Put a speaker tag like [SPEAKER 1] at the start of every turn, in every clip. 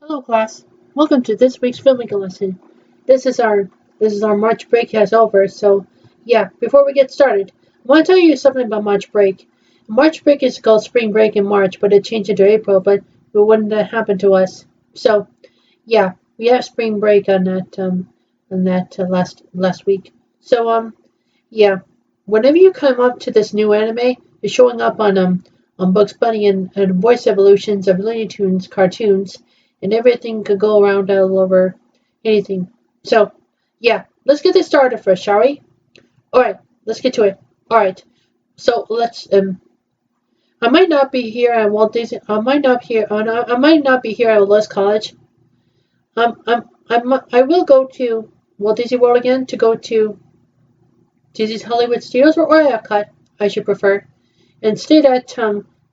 [SPEAKER 1] Hello, class. Welcome to this week's filming lesson. This is our March break has over. So, yeah. Before we get started, I want to tell you something about March break. March break is called spring break in March, but it changed into April. But it wouldn't happen to us. So, yeah, we have spring break on that last week. So, yeah. Whenever you come up to this new anime, it's showing up on Bugs Bunny and voice evolutions of Looney Tunes cartoons, and everything could go around all over anything. So, yeah, let's get this started first, shall we? All right, let's get to it. All right, so let's. I might not be here at Walt Disney. I might not be here at West College. I will go to Walt Disney World again to go to Disney's Hollywood Studios or Epcot, I should prefer, and stayed at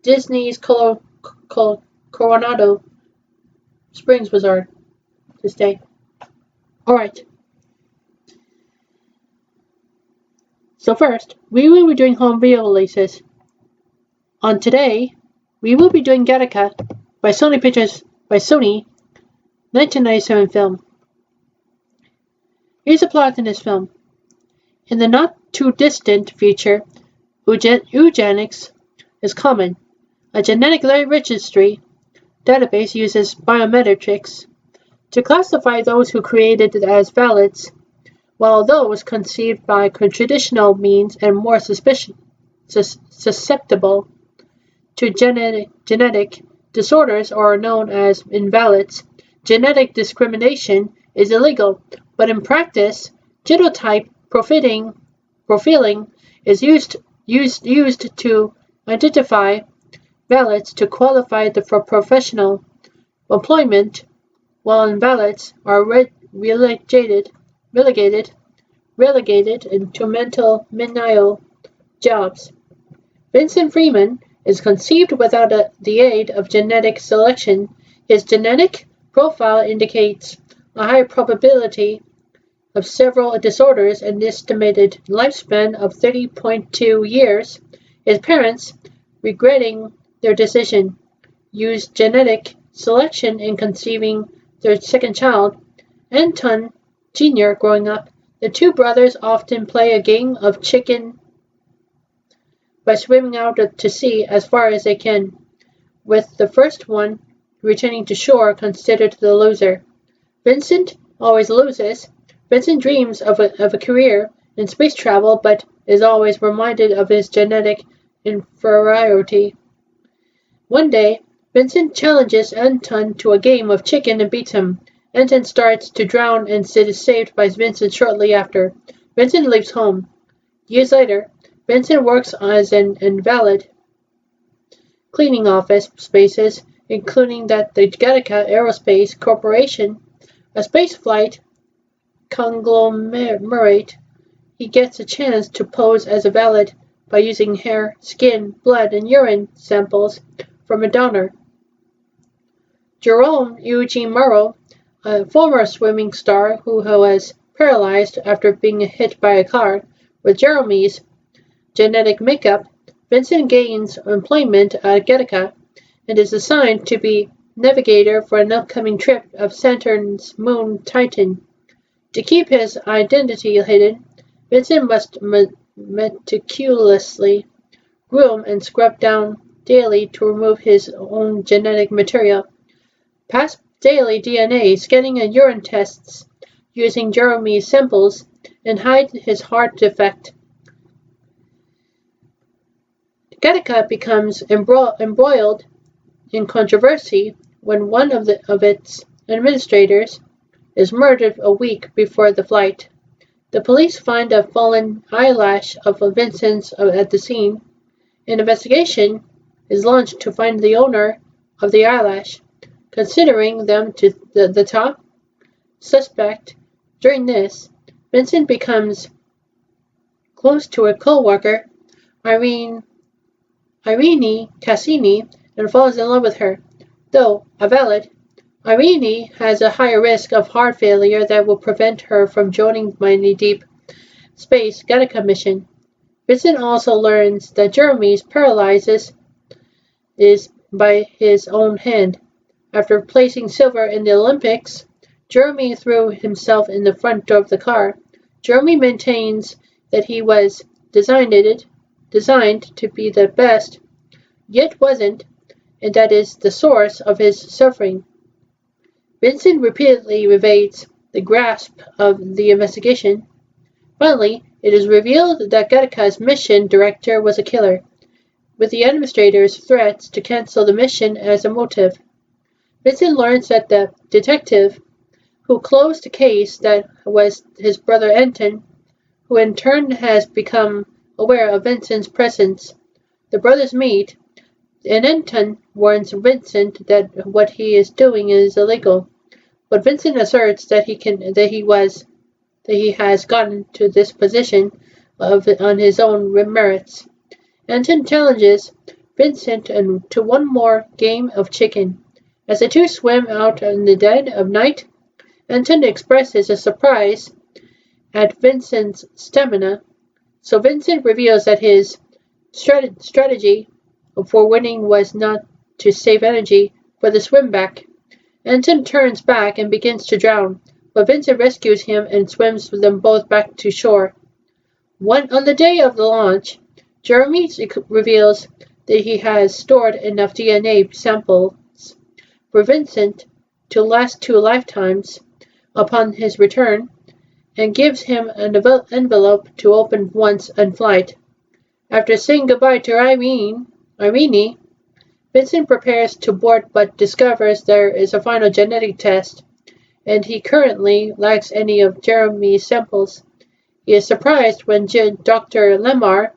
[SPEAKER 1] Disney's Coronado Springs Resort to stay. All right. So first, we will be doing home video releases. On today, we will be doing Gattaca by Sony Pictures by Sony 1997 film. Here's the plot in this film. In the not-too-distant future, eugenics is common. A genetic registry database uses biometrics to classify those who created it as valids, while those conceived by traditional means and more susceptible to genetic disorders are known as invalids. Genetic discrimination is illegal, but in practice, genotype profiling is used to identify valids to qualify for professional employment, while invalids are relegated into menial jobs. Vincent Freeman is conceived without the aid of genetic selection. His genetic profile indicates a high probability of several disorders and estimated lifespan of 30.2 years. His parents, regretting their decision, used genetic selection in conceiving their second child, Anton Jr. Growing up, the two brothers often play a game of chicken by swimming out to sea as far as they can, with the first one returning to shore considered the loser. Vincent always loses. Vincent dreams of a career in space travel, but is always reminded of his genetic inferiority. One day, Vincent challenges Anton to a game of chicken and beats him. Anton starts to drown and is saved by Vincent shortly after. Vincent leaves home. Years later, Vincent works as an invalid, cleaning office spaces, including that the Gattaca Aerospace Corporation, a spaceflight conglomerate. He gets a chance to pose as a valid by using hair, skin, blood, and urine samples from a donor. Jerome Eugene Morrow, a former swimming star who was paralyzed after being hit by a car, with Jeremy's genetic makeup, Vincent gains employment at Gattaca and is assigned to be navigator for an upcoming trip of Saturn's moon Titan. To keep his identity hidden, Vincent must meticulously groom and scrub down daily to remove his own genetic material. Pass daily DNA scanning and urine tests using Jeremy's samples and hide his heart defect. Gattaca becomes embroiled in controversy when one of its administrators is murdered a week before the flight. The police find a fallen eyelash of Vincent's at the scene. An investigation is launched to find the owner of the eyelash, considering them to the top suspect. During this, Vincent becomes close to a co-worker, Irene Cassini, and falls in love with her. Though a valid, Irene has a higher risk of heart failure that will prevent her from joining the deep space Gattaca mission. Vincent also learns that Jeremy's paralysis is by his own hand. After placing silver in the Olympics, Jeremy threw himself in the front door of the car. Jeremy maintains that he was designed to be the best, yet wasn't, and that is the source of his suffering. Vincent repeatedly evades the grasp of the investigation. Finally, it is revealed that Gataka's mission director was a killer, with the administrator's threats to cancel the mission as a motive. Vincent learns that the detective who closed the case that was his brother Anton, who in turn has become aware of Vincent's presence. The brothers meet, and Anton warns Vincent that what he is doing is illegal, but Vincent asserts that he has gotten to this position on his own merits. Anton challenges Vincent to one more game of chicken. As the two swim out in the dead of night, Anton expresses a surprise at Vincent's stamina, so Vincent reveals that his strategy for winning was not to save energy for the swim back. Anton turns back and begins to drown, but Vincent rescues him and swims them both back to shore. On the day of the launch, Jeremy reveals that he has stored enough DNA samples for Vincent to last 2 lifetimes upon his return, and gives him an envelope to open once in flight. After saying goodbye to Irene, Vincent prepares to board but discovers there is a final genetic test, and he currently lacks any of Jeremy's samples. He is surprised when Dr. Lemar,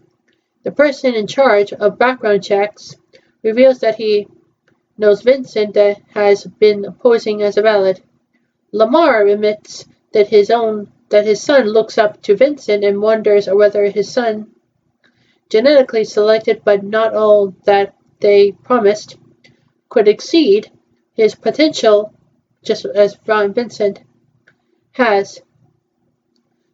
[SPEAKER 1] the person in charge of background checks, reveals that he knows Vincent has been posing as a valid. Lemar admits that his son looks up to Vincent and wonders whether his son, genetically selected but not all that they promised, could exceed his potential just as Vincent has.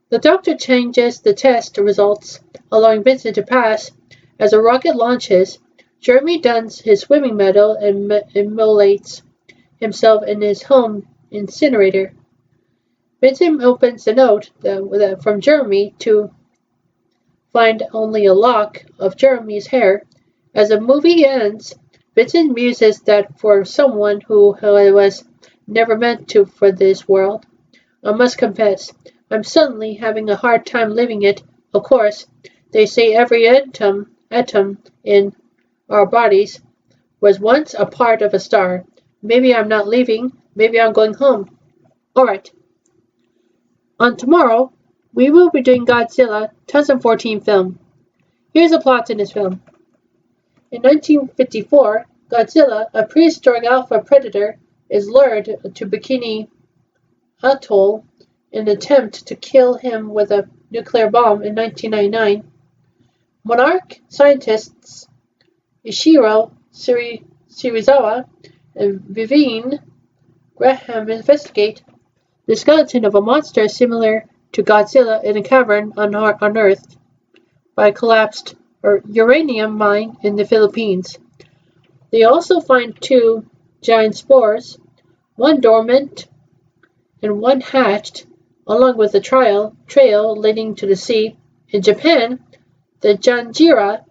[SPEAKER 1] The doctor changes the test results, allowing Vincent to pass. As the rocket launches, Jeremy dons his swimming medal and immolates himself in his home incinerator. Vincent opens the note from Jeremy to find only a lock of Jeremy's hair. As the movie ends, Vincent muses that for someone who was never meant to for this world, I must confess, I'm suddenly having a hard time living it. Of course, they say every atom in our bodies was once a part of a star. Maybe I'm not leaving, maybe I'm going home. Alright. On tomorrow, we will be doing Godzilla 2014 film. Here's a plot in this film. In 1954, Godzilla, a prehistoric alpha predator, is lured to Bikini Atoll in an attempt to kill him with a nuclear bomb in 1999. Monarch scientists Ishiro Serizawa and Vivienne Graham investigate the skeleton of a monster similar to Godzilla in a cavern unearthed by a collapsed uranium mine in the Philippines. They also find 2 giant spores, one dormant and one hatched, along with a trail leading to the sea. In Japan, the Janjira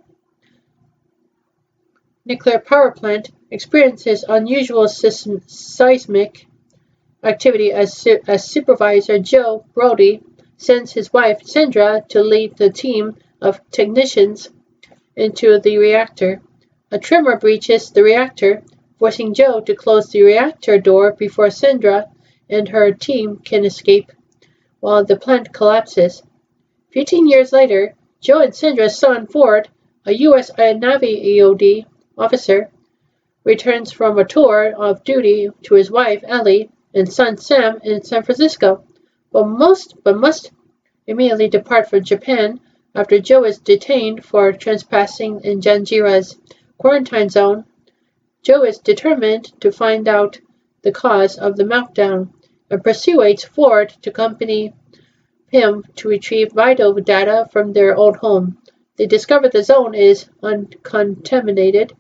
[SPEAKER 1] nuclear power plant experiences unusual seismic activity as Supervisor Joe Brody sends his wife Sandra to lead the team of technicians into the reactor. A tremor breaches the reactor, forcing Joe to close the reactor door before Sandra and her team can escape, while the plant collapses. 15 years later, Joe and Sandra's son Ford, a U.S. Navy EOD officer, returns from a tour of duty to his wife Ellie and son Sam in San Francisco, but must immediately depart for Japan after Joe is detained for trespassing in Janjira's quarantine zone. Joe is determined to find out the cause of the meltdown and persuades Ford to accompany him to retrieve vital data from their old home. They discover the zone is uncontaminated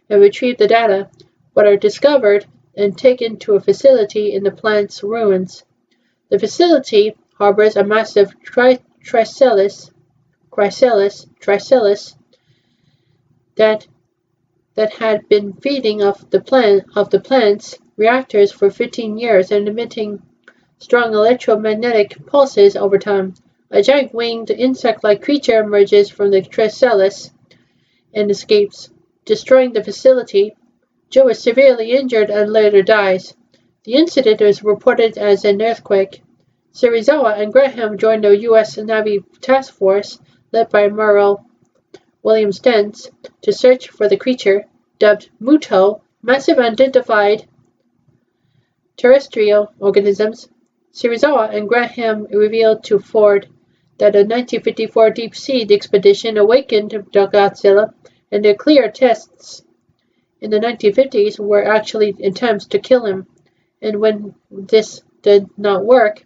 [SPEAKER 1] and retrieve the data, but are discovered and taken to a facility in the plant's ruins. The facility harbors a massive chrysalis that had been feeding off the plant's reactors for 15 years and emitting strong electromagnetic pulses over time. A giant winged insect-like creature emerges from the chrysalis and escapes, destroying the facility. Joe is severely injured and later dies. The incident was reported as an earthquake. Serizawa and Graham joined a U.S. Navy task force led by Admiral William Stentz to search for the creature, dubbed MUTO, massive unidentified terrestrial organisms. Serizawa and Graham revealed to Ford that a 1954 deep-sea expedition awakened Godzilla, and their clear tests in the 1950s were actually attempts to kill him. And when this did not work,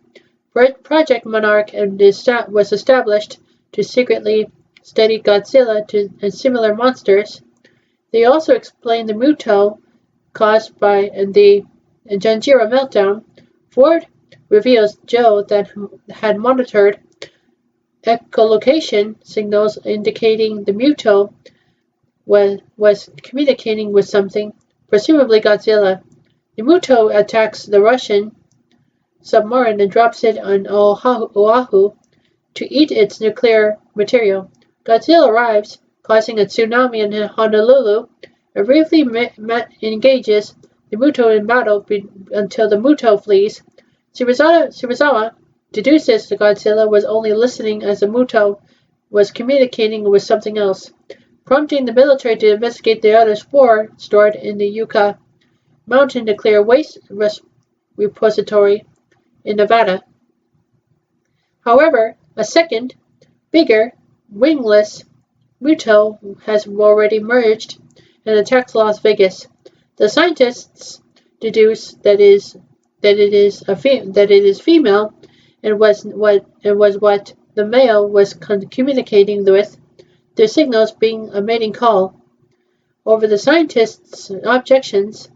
[SPEAKER 1] Project Monarch was established to secretly study Godzilla and similar monsters. They also explained the MUTO caused by the Janjira meltdown. Ford reveals Joe that had monitored echolocation signals indicating the MUTO was communicating with something, presumably Godzilla. The MUTO attacks the Russian submarine and drops it on Oahu to eat its nuclear material. Godzilla arrives, causing a tsunami in Honolulu, and briefly engages the MUTO in battle until the MUTO flees. Serizawa deduces that Godzilla was only listening as the MUTO was communicating with something else, prompting the military to investigate the other spore stored in the Yucca Mountain nuclear waste repository in Nevada. However, a second, bigger, wingless MUTO has already emerged and attacked Las Vegas. The scientists deduce that it is female and was what the male was communicating with, their signals being a mating call. Over the scientists' objections,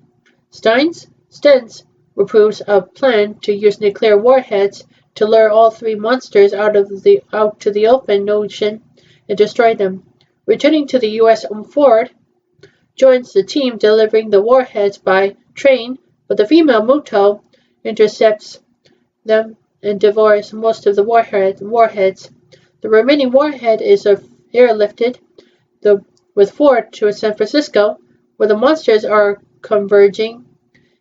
[SPEAKER 1] Stentz approves a plan to use nuclear warheads to lure all three monsters out to the open ocean and destroy them. Returning to the U.S., Ford joins the team delivering the warheads by train, but the female MUTO intercepts them and devours most of the warheads. The remaining warhead is airlifted with Ford to San Francisco, where the monsters are converging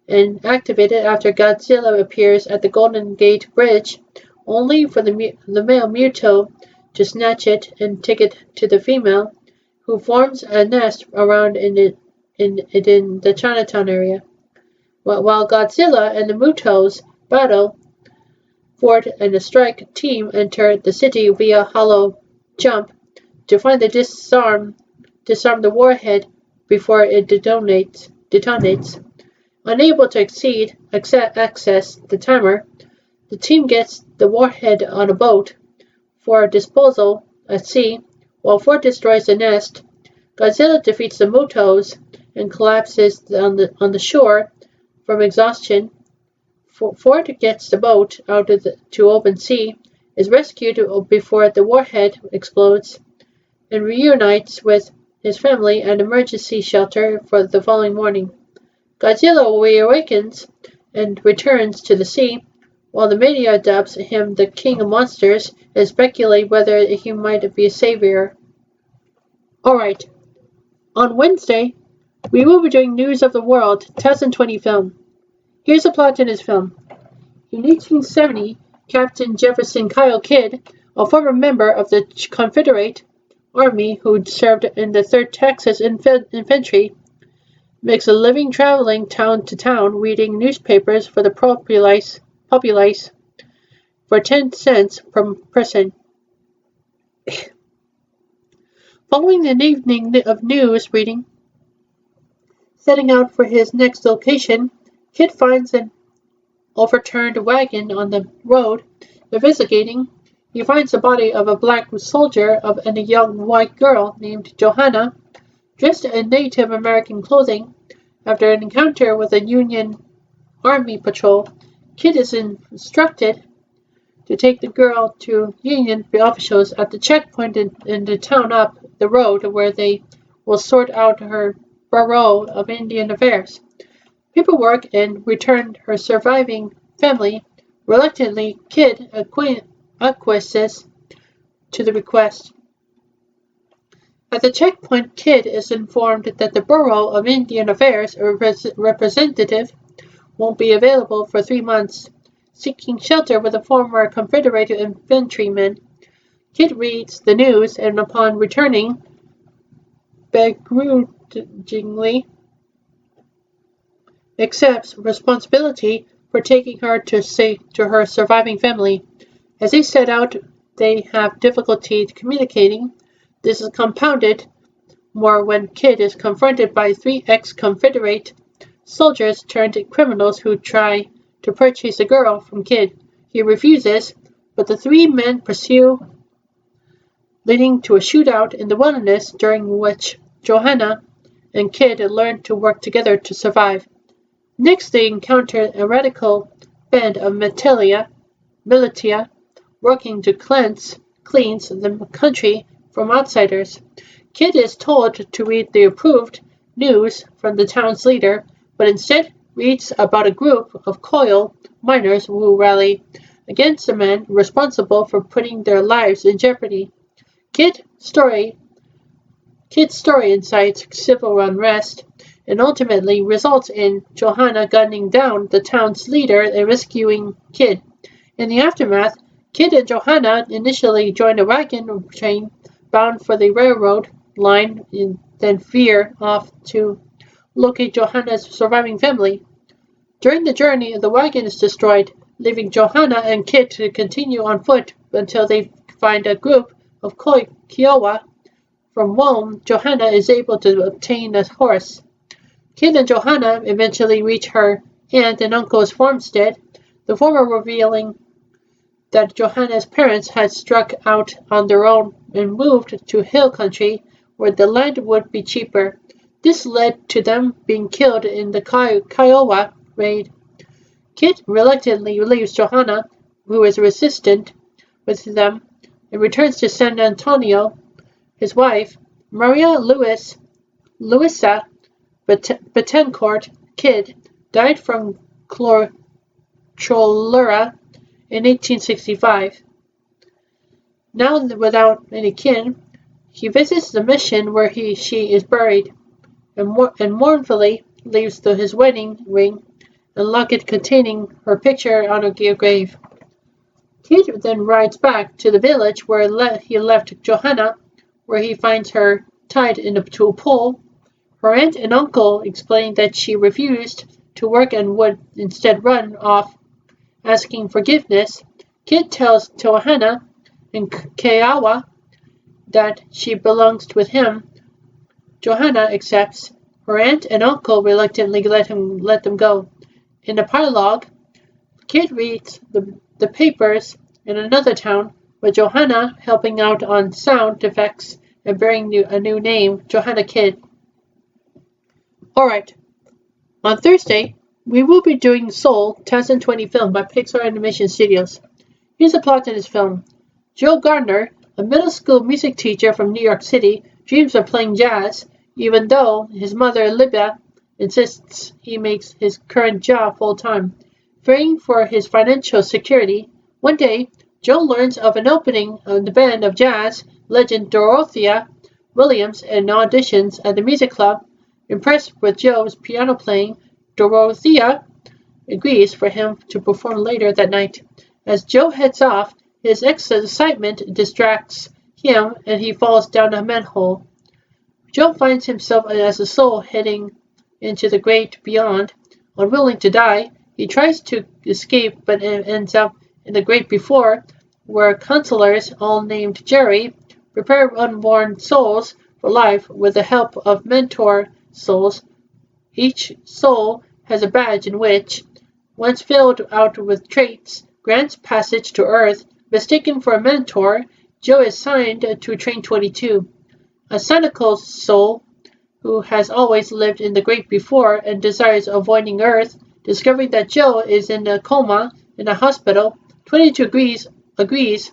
[SPEAKER 1] and activated after Godzilla appears at the Golden Gate Bridge, only for the male MUTO to snatch it and take it to the female, who forms a nest around in the Chinatown area. While Godzilla and the MUTOs battle, Ford and the strike team enter the city via hollow jump to finally disarm the warhead before it detonates. Unable to access the timer, the team gets the warhead on a boat for disposal at sea, while Ford destroys the nest. Godzilla defeats the MUTOs and collapses on the shore from exhaustion. Ford gets the boat out to open sea, is rescued before the warhead explodes, and reunites with his family at an emergency shelter for the following morning. Godzilla reawakens and returns to the sea, while the media dubs him the king of monsters and speculate whether he might be a savior. Alright, on Wednesday, we will be doing News of the World 2020 film. Here's the plot in his film. In 1870, Captain Jefferson Kyle Kidd, a former member of the Confederate Army who served in the 3rd Texas Infantry, makes a living traveling town to town reading newspapers for the populace for 10 cents per person. Following an evening of news reading, setting out for his next location, Kidd finds an overturned wagon on the road. Investigating, he finds the body of a black soldier and a young white girl named Johanna, dressed in Native American clothing. After an encounter with a Union Army patrol. Kid is instructed to take the girl to Union officials at the checkpoint in the town up the road where they will sort out her Bureau of Indian Affairs paperwork and return her surviving family. Reluctantly, Kid acquiesces to the request. At the checkpoint, Kid is informed that the Bureau of Indian Affairs representative won't be available for 3 months. Seeking shelter with a former Confederate infantryman, Kid reads the news and upon returning, begrudgingly accepts responsibility for taking her to her surviving family. As they set out, they have difficulty communicating. This is compounded more when Kid is confronted by 3 ex-Confederate soldiers turned criminals who try to purchase a girl from Kid. He refuses, but the 3 men pursue, leading to a shootout in the wilderness during which Johanna and Kid learn to work together to survive. Next, they encounter a radical band of militia working to cleanse the country from outsiders. Kid is told to read the approved news from the town's leader, but instead reads about a group of coal miners who rally against the men responsible for putting their lives in jeopardy. Kid's story incites civil unrest and ultimately results in Johanna gunning down the town's leader and rescuing Kid. In the aftermath, Kid and Johanna initially join a wagon train bound for the railroad line and then veer off to locate Johanna's surviving family. During the journey, the wagon is destroyed, leaving Johanna and Kid to continue on foot until they find a group of Kiowa, from whom Johanna is able to obtain a horse. Kid and Johanna eventually reach her aunt and uncle's farmstead, the former revealing that Johanna's parents had struck out on their own and moved to hill country where the land would be cheaper. This led to them being killed in the Kiowa raid. Kid reluctantly leaves Johanna, who is resistant, with them and returns to San Antonio. His wife, Maria Luisa Betancourt Kid, died from cholera in 1865. Now without any kin, he visits the mission where she is buried, and mournfully leaves his wedding ring and locket containing her picture on a grave. Kid then rides back to the village where he left Johanna, where he finds her tied to a pole. Her aunt and uncle explain that she refused to work and would instead run off, asking forgiveness. Kid tells Johanna and Kiowa that she belongs with him. Johanna accepts. Her aunt and uncle reluctantly let them go. In the prologue, Kid reads the papers in another town, with Johanna helping out on sound effects and bearing a new name, Johanna Kid. Alright, on Thursday, we will be doing Soul 2020 film by Pixar Animation Studios. Here's the plot of this film. Joe Gardner, a middle school music teacher from New York City, dreams of playing jazz, even though his mother, Libya, insists he makes his current job full-time. Fearing for his financial security, one day, Joe learns of an opening of the band of jazz legend Dorothea Williams and auditions at the music club. Impressed with Joe's piano playing, Dorothea agrees for him to perform later that night. As Joe heads off, his excitement distracts him and he falls down a manhole. Joe finds himself as a soul heading into the great beyond. Unwilling to die, he tries to escape but ends up in the great before, where counselors, all named Jerry, prepare unborn souls for life with the help of mentor souls. Each soul has a badge in which, once filled out with traits, grants passage to Earth. Mistaken for a mentor, Joe is signed to Train 22, a cynical soul who has always lived in the great before and desires avoiding Earth Discovering that Joe is in a coma in a hospital, 22 agrees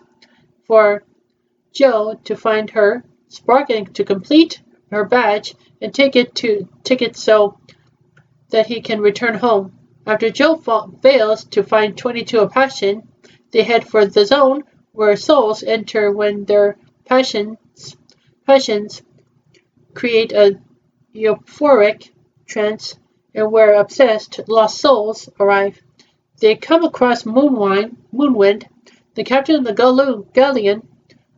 [SPEAKER 1] for Joe to find her, Spark, and to complete her badge and take it so that he can return home. After Joe fails to find 22 a passion, they head for the zone where souls enter when their passions create a euphoric trance, and where obsessed lost souls arrive. They come across Moonwind, the captain of the galleon,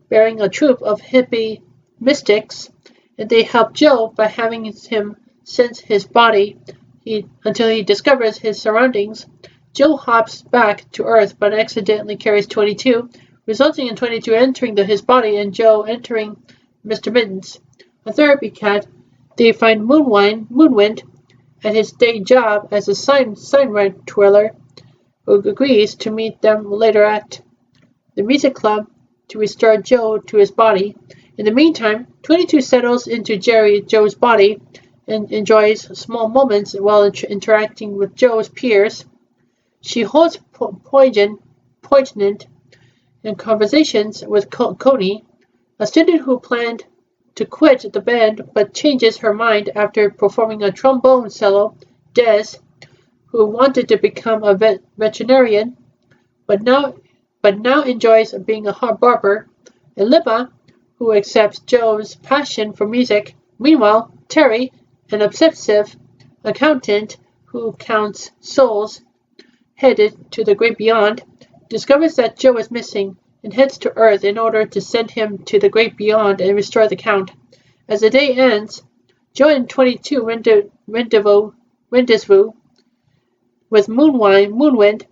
[SPEAKER 1] bearing a troop of hippie mystics, and they help Joe by having him sense his body until he discovers his surroundings. Joe hops back to Earth but accidentally carries 22, resulting in 22 entering his body and Joe entering Mr. Mittens. A therapy cat, they find Moonwind at his day job as a sign twirler, who agrees to meet them later at the music club to restore Joe to his body. In the meantime, 22 settles into Joe's body and enjoys small moments while interacting with Joe's peers. She holds poignant conversations with Coney, a student who planned to quit the band but changes her mind after performing a trombone solo. Des, who wanted to become a veterinarian but now enjoys being a barber, and Libba, who accepts Joe's passion for music. Meanwhile, Terry, an obsessive accountant who counts souls headed to the great beyond, discovers that Joe is missing and heads to Earth in order to send him to the great beyond and restore the count. As the day ends, Joe and 22 rendezvous with Moonwind,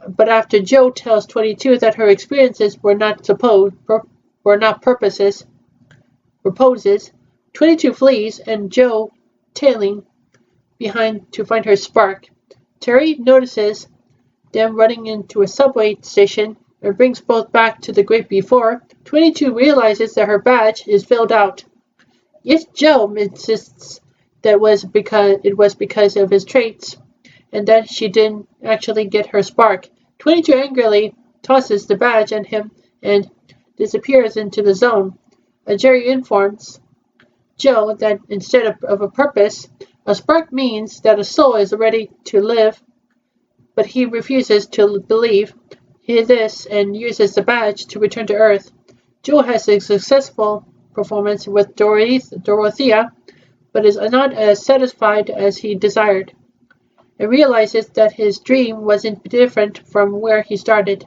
[SPEAKER 1] but after Joe tells 22 that her experiences were not purposes, 22 flees and Joe tailing behind to find her Spark. Terry notices them running into a subway station and brings both back to the great before. 22 realizes that her badge is filled out. Yet Joe insists that it was because of his traits, and that she didn't actually get her Spark. 22 angrily tosses the badge at him and disappears into the zone. Jerry informs Joe that instead of a purpose, a spark means that a soul is ready to live, but he refuses to believe this and uses the badge to return to Earth. Joe has a successful performance with Dorothea, but is not as satisfied as he desired, and realizes that his dream wasn't different from where he started.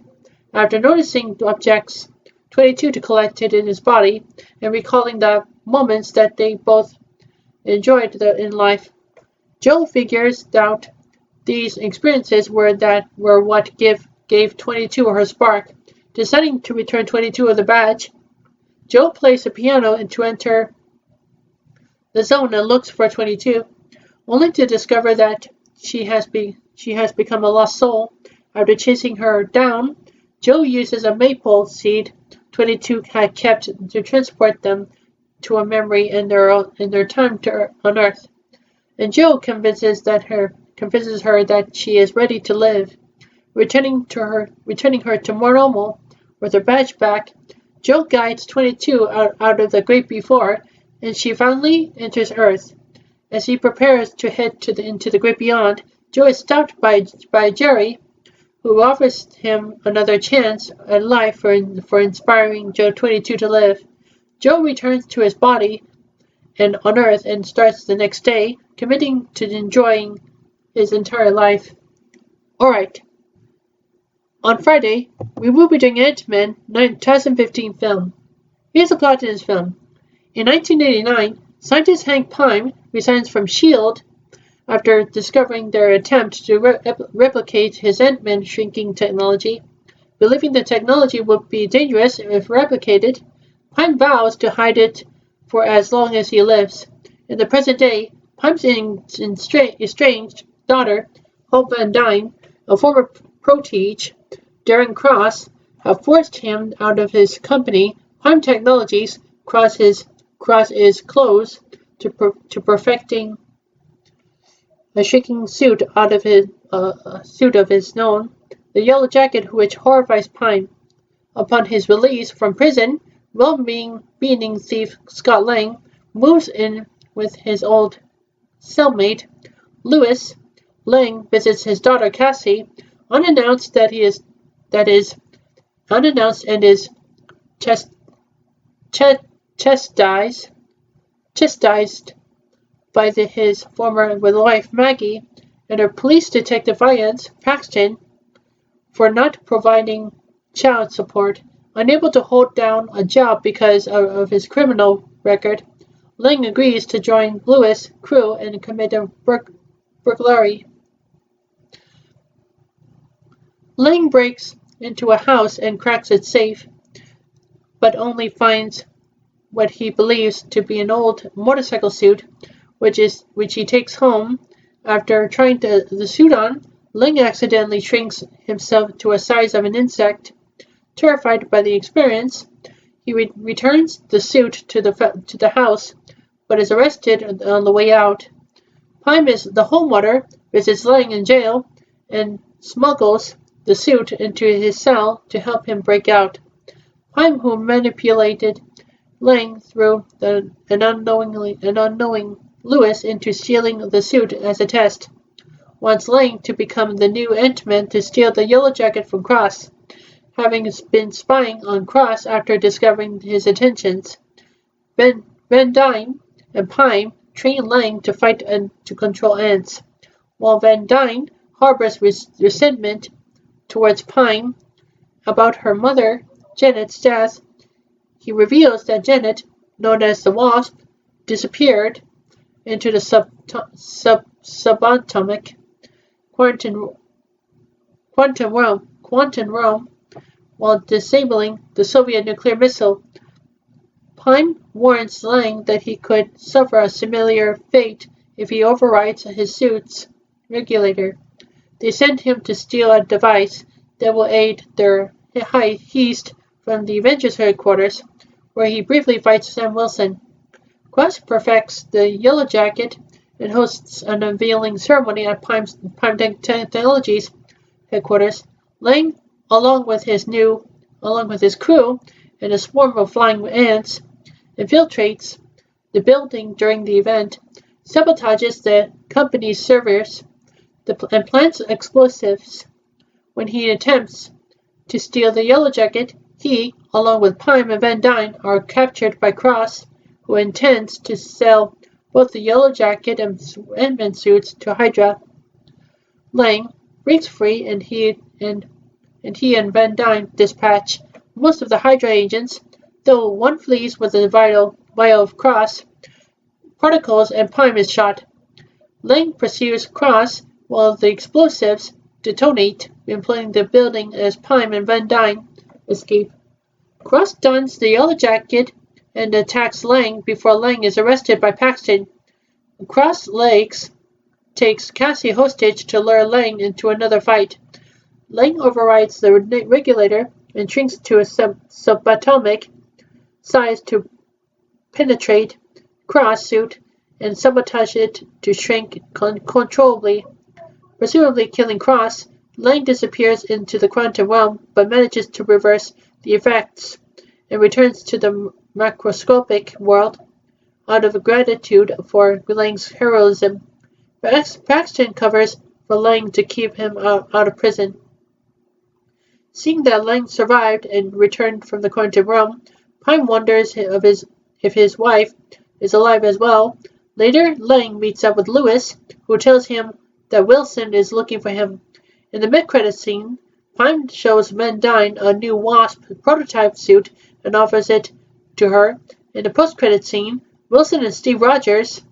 [SPEAKER 1] After noticing objects 22 to collected in his body and recalling the moments that they both enjoyed in life, Joe figures out these experiences were what gave 22 her spark. Deciding to return 22 of the badge, Joe plays the piano to enter the zone and looks for 22, only to discover that she has become a lost soul. After chasing her down, Joe uses a maple seed 22 had kept to transport them to a memory in their time on Earth. And Joe convinces her that she is ready to live. Returning her to more normal, with her badge back, Joe guides 22 out of the great before, and she finally enters Earth. As he prepares to head into the great beyond, Joe is stopped by Jerry, who offers him another chance at life for inspiring Joe 22 to live. Joe returns to his body and on Earth and starts the next day, committing to enjoying his entire life. Alright. On Friday, we will be doing Ant-Man 2015 film. Here's the plot in this film. In 1989, scientist Hank Pym resigns from S.H.I.E.L.D. after discovering their attempt to replicate his Ant-Man shrinking technology. Believing the technology would be dangerous if replicated, Pym vows to hide it for as long as he lives. In the present day, Pym's estranged daughter, Hope Van Dyne, a former protege, Darren Cross, have forced him out of his company, Pym Technologies. Cross is close to perfecting a shrinking suit out of suit of his own, the Yellow Jacket, which horrifies Pine. Upon his release from prison, well-meaning thief Scott Lang moves in with his old cellmate, Lewis. Lang visits his daughter Cassie, unannounced unannounced and is chastised by his former wife Maggie and her police detective Vance Paxton for not providing child support. Unable to hold down a job because of his criminal record, Lang agrees to join Lewis' crew and commit a burglary. Lang breaks into a house and cracks its safe, but only finds what he believes to be an old motorcycle suit, which he takes home. After trying the suit on, Lang accidentally shrinks himself to a size of an insect. Terrified by the experience, he returns the suit to the house, but is arrested on the way out. Pime, the homeowner, visits Lang in jail and smuggles the suit into his cell to help him break out. Pime, who manipulated Lang through an unknowing Lewis into stealing the suit as a test, wants Lang to become the new Ant-Man to steal the Yellow Jacket from Cross, having been spying on Cross after discovering his intentions. Van Dyne and Pine train Lang to fight and to control ants, while Van Dyne harbors resentment towards Pine about her mother, Janet's death. He reveals that Janet, known as the Wasp, disappeared into the subatomic quantum realm while disabling the Soviet nuclear missile. Pine warns Lang that he could suffer a similar fate if he overrides his suit's regulator. They send him to steal a device that will aid their heist from the Avengers headquarters, where he briefly fights Sam Wilson. Cross perfects the Yellow Jacket and hosts an unveiling ceremony at Pime Technologies headquarters. Lang, along with his crew and a swarm of flying ants, infiltrates the building during the event, sabotages the company's servers, and plants explosives. When he attempts to steal the Yellow Jacket, he, along with Pime and Van Dyne, are captured by Cross, who intends to sell both the Yellow Jacket and Ant-Man suits to Hydra. Lang breaks free, and he and Van Dyne dispatch most of the Hydra agents, though one flees with a vial of Cross particles and Pime is shot. Lang pursues Cross while the explosives detonate, imploding the building as Pime and Van Dyne escape. Cross dons the Yellow Jacket and attacks Lang before Lang is arrested by Paxton. Cross takes Cassie hostage to lure Lang into another fight. Lang overrides the regulator and shrinks to a subatomic size to penetrate Cross' suit and sabotage it to shrink controllably. Presumably killing Cross, Lang disappears into the quantum realm but manages to reverse the effects and returns to the macroscopic world out of gratitude for Lang's heroism. Paxton covers for Lang to keep him out of prison. Seeing that Lang survived and returned from the quantum realm, Pime wonders if his wife is alive as well. Later, Lang meets up with Lewis, who tells him that Wilson is looking for him. In the mid-credits scene, Pime shows Van Dyne a new Wasp prototype suit and offers it to her. In the post-credits scene, Wilson and Steve Rogers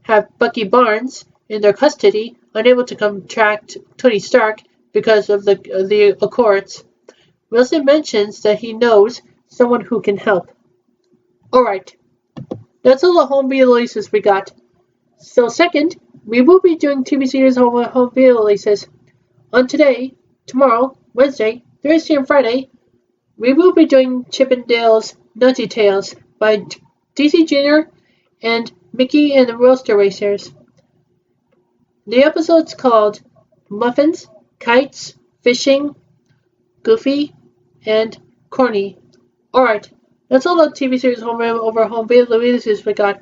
[SPEAKER 1] have Bucky Barnes in their custody, unable to contract Tony Stark because of the Accords. Wilson mentions that he knows someone who can help. Alright, that's all the home video releases we got. So second, we will be doing TV series home video releases. On today, tomorrow, Wednesday, Thursday, and Friday, we will be doing Chip and Dale's Nutty Tales by DC Jr. and Mickey and the Roadster Racers. The episode's called muffins, kites, fishing, goofy, and corny. Alright, that's all the TV series over home video releases we got.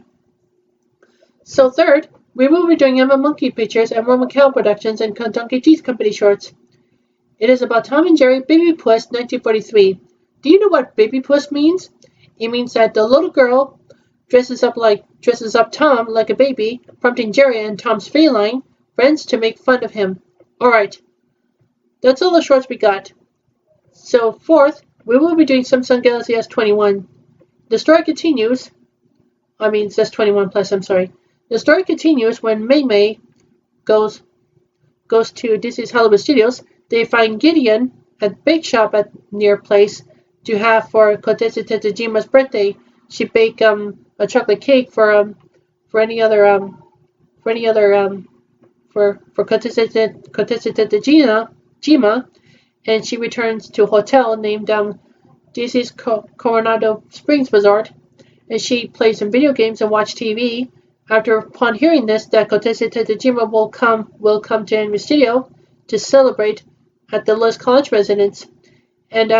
[SPEAKER 1] So third, we will be doing Emma Monkey Pictures and Roman Cal Productions and Donkey Cheese Company shorts. It is about Tom and Jerry Baby Puss 1943. Do you know what Baby Puss means? It means that the little girl dresses up Tom like a baby, prompting Jerry and Tom's feline friends to make fun of him. Alright, that's all the shorts we got. So fourth, we will be doing Samsung Galaxy S21. The story continues. It's S21 Plus, I'm sorry. The story continues when Mei Mei goes to Disney's Hollywood Studios. They find Gideon at a bake shop at near place to have for Kotese Tetsujima's birthday. She baked a chocolate cake for Kotese Tetsujima, and she returns to a hotel named Disney's Coronado Springs Resort, and she plays some video games and watch TV. Upon hearing this, that Kotese Tetsujima will come to Anime Studio to celebrate at the Lois College residence, and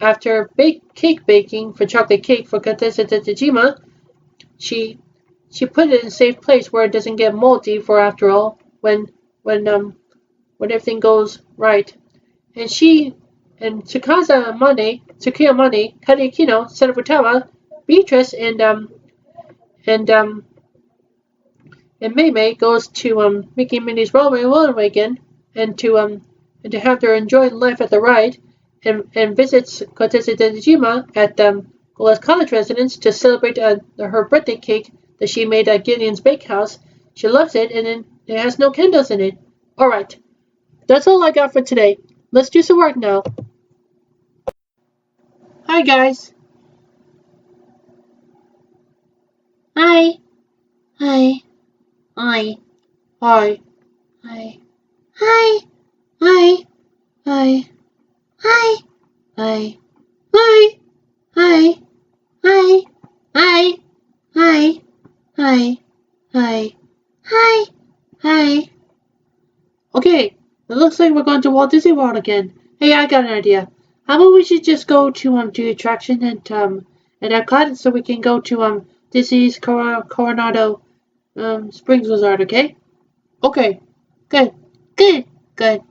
[SPEAKER 1] after cake baking for chocolate cake for Kotese Tetsujima, she put it in a safe place where it doesn't get moldy. For after all, when everything goes right, and Tsukiya Mane, Kariakino, Senabutawa, Beatrice, and Mei Mei goes to Mickey and Minnie's roller wagon and to have their enjoy life at the ride, and visits Kotese Tetsujima at Gola's college residence to celebrate her birthday cake that she made at Gideon's Bakehouse. She loves it, and it has no candles in it. Alright, that's all I got for today. Let's do some work now. Hi guys.
[SPEAKER 2] Hi. Hi. Hi.
[SPEAKER 1] Hi.
[SPEAKER 2] Hi. Hi. Hi. Hi. Hi. Hi. Hi. Hi. Hi. Hi. Hi. Hi. Hi. Hi. Hi.
[SPEAKER 1] Okay, it looks like we're going to Walt Disney World again. Hey, I got an idea. How about we should just go to the attraction at Epcot, so we can go to Disney's Coronado Springs Resort, okay? Okay. Good. Good. Good.